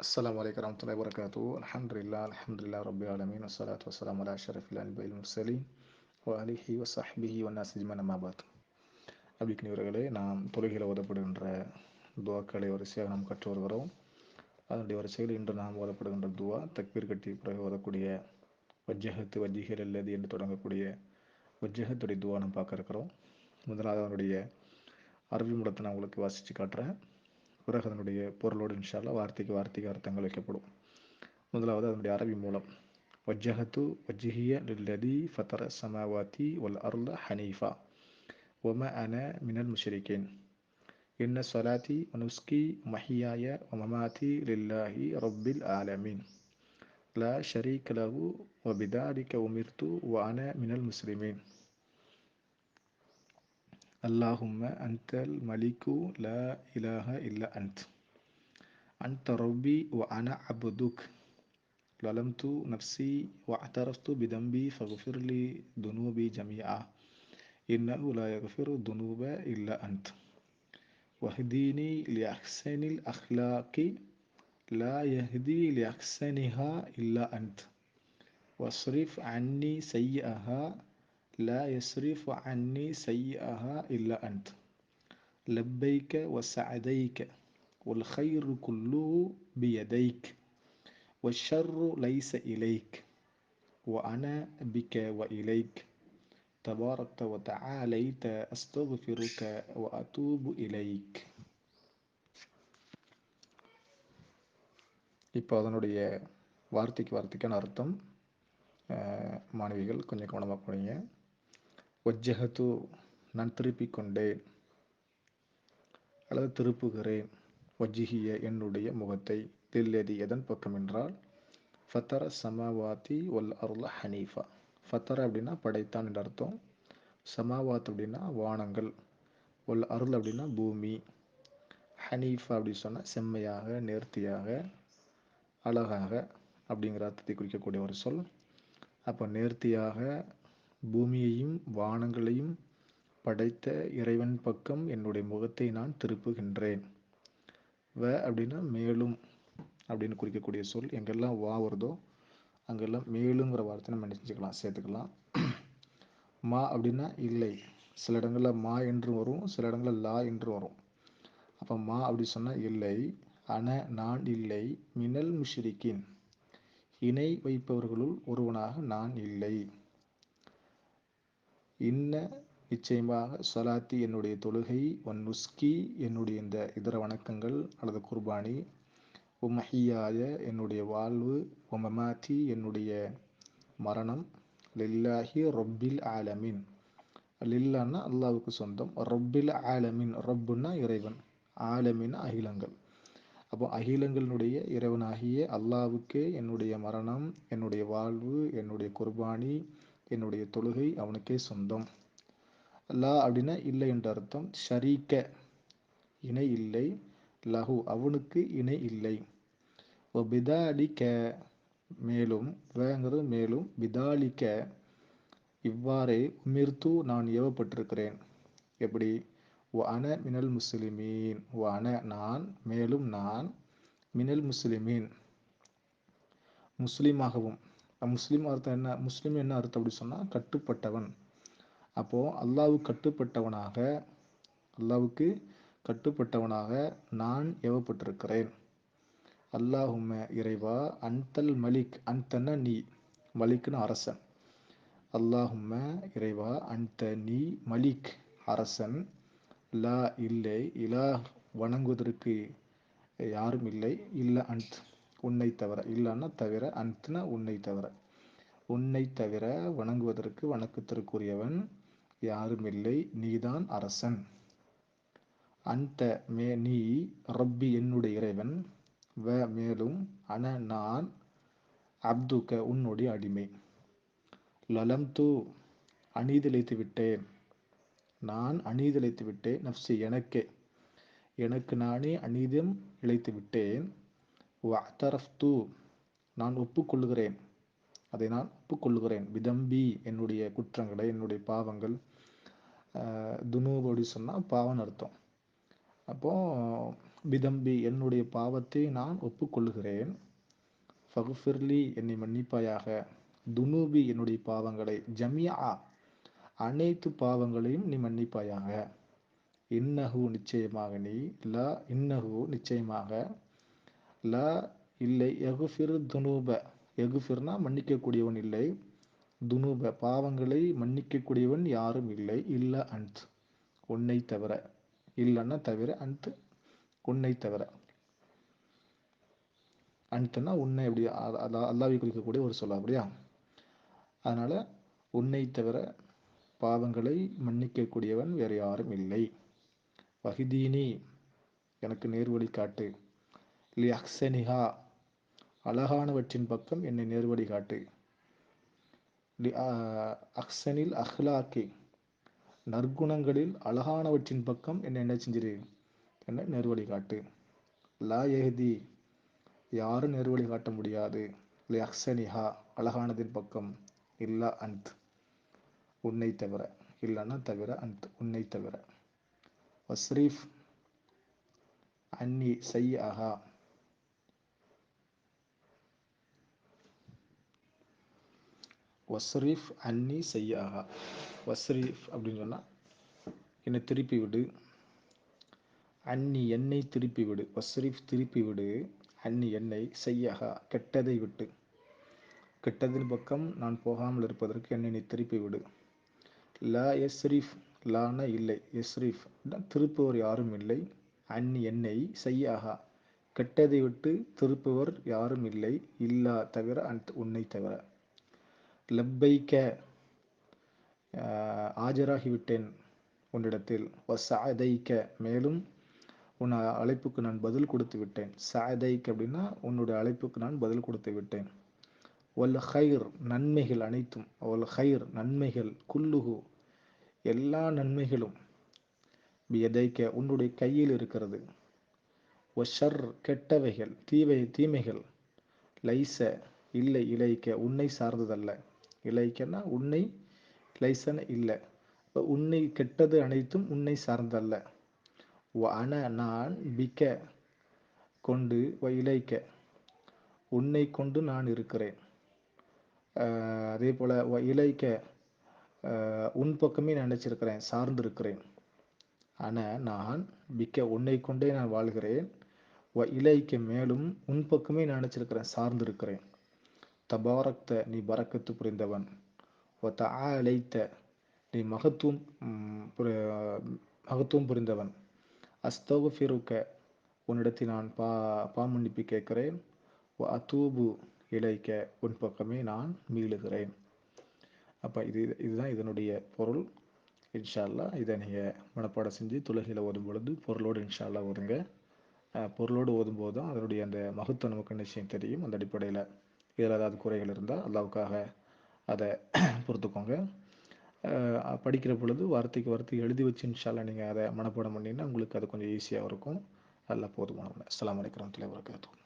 السلام عليكم ورحمة الله وبركاته. الحمد لله رب العالمين والصلاة والسلام على أشرف الأنبياء المرسلين وآله وصحبه والناس أجمعين أما بعد. அப்படிங்கிறவர்களே, நாம் தொழுகையில் ஓதப்படுகின்ற துவாக்களை வரிசையாக நாம் கற்று வருகிறோம். அதனுடைய வரிசையில் இன்று நாம் ஓதப்படுகின்ற துவா தக்பீர் கட்டி பிறகு ஓதக்கூடிய வஜ்ஜஹத்து வஜ்ஜிஹில் அல்லது என்று தொடங்கக்கூடிய வஜ்ஜஹத்துடைய துவா நாம் பார்க்க இருக்கிறோம். முதலாவது அதனுடைய அரபி மூலத்தை நான் உங்களுக்கு வாசித்து காட்டுறேன். பிறகு அதனுடைய பொருளோடு இன்ஷால்லா வார்த்தைக்கு அர்த்தங்கள் வைக்கப்படும். முதலாவது அதனுடைய அரபி மூலம் வஜ்ஜஹத்து வஜ்ஹிய லில்லதி ஃபத்தர ஸமாவாதி வல் அர்ல ஹனீஃபா வம அன மினல் முஷ்ரிகீன் இன்ன ஸலாத்தி வனுஸ்கி மஹியாய வமமாதி லில்லாஹி ரப்பில் ஆலமீன் லா ஷரீக லஹு வபிதாலிக உமிர்து வ அன மினல் முஸ்லிமீன் அல்லாஹும்ம அன்தல் மலிகு லா இலாஹ இல்ல அன்த ரப்பி வ அன அப்துக் ظلمت نفسي واعترفت بذنبي فاغفر لي ذنوبي جميعا إنه لا يغفر الذنوب إلا أنت واهدني لأحسن الأخلاق لا يهدي لأحسنها إلا أنت واصرف عني سيئها لا يصرف عني سيئها إلا أنت لبيك وسعديك والخير كله بيديك والشر ليس إليك وأنا بك وإليك تباركت وتعاليت أستغفرك وأتوب إليك. இப்போ அதனுடைய வார்த்தைக்கான அர்த்தம் மாணவிகள் கொஞ்சம் கவனமாக போனீங்க. வஜ்ஜஹத்து நான் திருப்பிக் கொண்டேன் அல்லது திருப்புகிறேன், வஜ்ஜிஹிய என்னுடைய முகத்தை, தில்லதி எதன் பக்கம் என்றால் ஃபத்தர சமாவாத்தி வல் அருள ஹனீஃபா. ஃபத்தர அப்படின்னா படைத்தான் என்ற அர்த்தம், சமாவாத் அப்படின்னா வானங்கள், வல் அருள் அப்படின்னா பூமி, ஹனீஃபா அப்படி சொன்னால் செம்மையாக, நேர்த்தியாக, அழகாக அப்படிங்கிற அர்த்தத்தை குறிக்கக்கூடிய ஒரு சொல். அப்போ நேர்த்தியாக பூமியையும் வானங்களையும் படைத்த இறைவன் பக்கம் என்னுடைய முகத்தை நான் திருப்புகின்றேன். அப்படின்னா மேலும் அப்படின்னு குறிக்கக்கூடிய சொல். எங்கெல்லாம் வா வருதோ அங்கெல்லாம் மேலுங்கிற வார்த்தை நம்ம நினைச்சுக்கலாம், சேர்த்துக்கலாம். மா அப்படின்னா இல்லை, சில இடங்களில் மா என்று வரும், சில இடங்களில் லா என்று வரும். அப்போ மா அப்படி சொன்னால் இல்லை. அன நான் இல்லை, மினல் முஷ்ரிகீன் இணை வைப்பவர்களுள் ஒருவனாக நான் இல்லை. இன்ன நிச்சயமாக சலாத்தி என்னுடைய தொழுகை, ஒன் நுஸ்கி என்னுடைய இந்த இதர வணக்கங்கள் அல்லது குர்பானி, உமஹியாய என்னுடைய வாழ்வு, உமமாத்தி என்னுடைய மரணம், லில்லாஹி ரொப்பில் ஆலமீன் லில்லான்னா அல்லாவுக்கு சொந்தம், ரொப்பில் ஆலமீன் ரொப்புன்னா இறைவன், ஆலமீன் அகிலங்கள். அப்போ அகிலங்களினுடைய இறைவனாகிய அல்லாவுக்கே என்னுடைய மரணம், என்னுடைய வாழ்வு, என்னுடைய குர்பானி, என்னுடைய தொழுகை அவனுக்கே சொந்தம். லா அப்படின்னா இல்லை என்ற அர்த்தம். ஷரீக்க இணை இல்லை, லஹு அவனுக்கு இணை இல்லை, பிதாலிக்க மேலும், வேங்கிறது மேலும், பிதாலிக்க இவ்வாறே, உமிர்த்து நான் ஏவப்பட்டிருக்கிறேன். எப்படி? அன மினல் முஸ்லிமீன், அன நான், மேலும் நான், மினல் முஸ்லிமீன் முஸ்லீமாகவும். முஸ்லீம் அர்த்தம் என்ன? முஸ்லீம் என்ன அர்த்தம் அப்படி சொன்னால் கட்டுப்பட்டவன். அப்போது அல்லாவுக்கு கட்டுப்பட்டவனாக நான் ஏவப்பட்டிருக்கிறேன். அல்லாஹும்ம இறைவா, அன்தல் மலிக், அன்தன்னா நீ, மலிக்னு அரசன். அல்லாஹும்ம இறைவா, அன்த நீ, மலிக் அரசன், லா இல்லை, இலா வணங்குவதற்கு யாரும் இல்லை, இல்ல அன்த் உன்னை தவிர, இல்லன்னா தவிர, அன்த்னா உன்னை தவிர, உன்னை தவிர வணங்குவதற்கு வணக்கத்திற்குரியவன் யாரும் இல்லை, நீதான் அரசன். அந்த நீ, ரப்பி என்னுடைய இறைவன், மேலும், அன நான், அப்துக்க உன்னுடைய அடிமை, லலம்து அநீதிழைத்து விட்டேன், நான் அநீதிழைத்து விட்டேன், நப்சி எனக்கு நானே அநீதம் இழைத்து விட்டேன், வஅதரஃப்து நான் ஒப்புக்கொள்கிறேன், அதை நான் ஒப்புக்கொள்கிறேன், பிதம்பி என்னுடைய குற்றங்களை, என்னுடைய பாவங்கள், துனூப் அப்படி சொன்னால் பாவம்னு அர்த்தம். அப்போது பிதம்பி என்னுடைய பாவத்தை நான் ஒப்புக்கொள்கிறேன். ஃபகுஃபிர்லி என்னை மன்னிப்பாயாக. துனூபி என்னுடைய பாவங்களை, ஜமியா அனைத்து பாவங்களையும் நீ மன்னிப்பாயாக. இன்னஹு நிச்சயமாக நீ, லா இன்னஹு நிச்சயமாக, லா இல்லை, யகுஃபிர் துனூப, யகுஃபிர்னா மன்னிக்கக்கூடியவன் இல்லை, துனூப பாவங்களை மன்னிக்கக்கூடியவன் யாரும் இல்லை, இல்ல அன்த் உன்னை தவிர, இல்லைன்னா தவிர, அன்த் உன்னை தவிர. அன்த்துனா உன்னை அப்படி அல்லாவை குறிக்கக்கூடிய ஒரு சொல்ல அப்படியா. அதனால உன்னை தவிர பாவங்களை மன்னிக்கக்கூடியவன் வேறு யாரும் இல்லை. வஹிதீனி எனக்கு நேர்வழி காட்டு. லி அஹ்சனிஹா அழகானவற்றின் பக்கம் என்னை நேர்வழி காட்டு. லி அஹ்சனில் அஹ்லாக்கி நற்குணங்களில் அழகானவற்றின் பக்கம் என்னை என்ன செஞ்சிரு, என்னை நேர்வழி காட்டு. லா யஹ்தி யாரும் நேர்வழி காட்ட முடியாது. லி அஹ்சனிஹா அழகானதின் பக்கம், இல்லா அன்த் உன்னை தவிர, இல்லைன்னா தவிர, அன்த் உன்னை தவிர. வஸ்ரீஃப் அன்னி சையஹா வஸ்ரீஃப் அன்னி சையஹா. வஸ்ரீஃப் அப்படின்னு சொன்னால் என்னை திருப்பி விடு. அன்னி என்னை திருப்பி விடு. வஸ்ரீஃப் திருப்பி விடு. அன்னி என்னை செய்யஹா கெட்டதை விட்டு, கெட்டதின் பக்கம் நான் போகாமல் இருப்பதற்கு என்னை நீ திருப்பி விடு. லா எஸ்ரீஃப் லான இல்லை, எஸ்ரீஃப் திருப்புவர் யாரும் இல்லை. அன்னி என்னை செய்யஹா கெட்டதை விட்டு திருப்புவர் யாரும் இல்லை, இல்லா தவிர, அன்த் உன்னை தவிர. லப்பைக்க ஆஜராகிவிட்டேன் உன்னிடத்தில். வஸஅதைக்க மேலும் உன் அழைப்புக்கு நான் பதில் கொடுத்து விட்டேன். சஅதைக்க அப்படின்னா உன்னுடைய அழைப்புக்கு நான் பதில் கொடுத்து விட்டேன். வல் ஹைர் நன்மைகள் அனைத்தும், வல் ஹைர் நன்மைகள், குல்லுஹு எல்லா நன்மைகளும், பியதைக்க உன்னுடைய கையில் இருக்கிறது. வஷர் கெட்டவைகள், தீமைகள், லைச இல்லை, இலைக்க உன்னை சார்ந்ததல்ல. இலைக்கன்னா உன்னை, லைசன இல்லை, உன்னை கெட்டது அனைத்தும் உன்னை சார்ந்தல்ல. வ அன நான், பிக்க கொண்டு, வ இலைக்க உன்னை கொண்டு நான் இருக்கிறேன். அதே போல வ இலைக்க உன் பக்கமே நான் நினைச்சிருக்கிறேன், சார்ந்திருக்கிறேன். அன நான், பிக்க உன்னை கொண்டே நான் வாழ்கிறேன். வ இலைக்க மேலும் உன் பக்கமே நான் நினைச்சிருக்கிறேன், சார்ந்திருக்கிறேன். தபாரக்த நீ பரக்கத்து புரிந்தவன். வ தஆலைத்த நீ மகத்துவம் புரிந்தவன். அஸ்தகுஃபிருக்க உன்னிடத்தில் நான் பாமன்னிப்பு கேட்கிறேன். வ அதூபு இலைக்க உன் பக்கமே நான் மீளுகிறேன். அப்போ இதுதான் இதனுடைய பொருள். இன்ஷா அல்லாஹ் இதை நீங்கள் மனப்பாடம் செஞ்சு தொழுகையில் ஓதும் பொழுது பொருளோடு இன்ஷா அல்லாஹ் ஓதுங்க. பொருளோடு ஓதும்போது தான் அதனுடைய அந்த மகத்துவம் நமக்கு நிச்சயம் தெரியும். அந்த அடிப்படையில் இதில் ஏதாவது குறைகள் இருந்தால் அல்லாவுக்காக அதை பொறுத்துக்கோங்க. படிக்கிற பொழுது வார்த்தைக்கு வார்த்தை எழுதி வச்சு இன்ஷா அல்லாஹ் நீங்கள் அதை மனப்பாடம் பண்ணிங்கன்னா உங்களுக்கு அது கொஞ்சம் ஈஸியாக இருக்கும். அல்லாஹ் போதுமானவன். அஸ்ஸலாமு அலைக்கும் வரஹ்மத்துல்லாஹி வபரகாத்துஹு.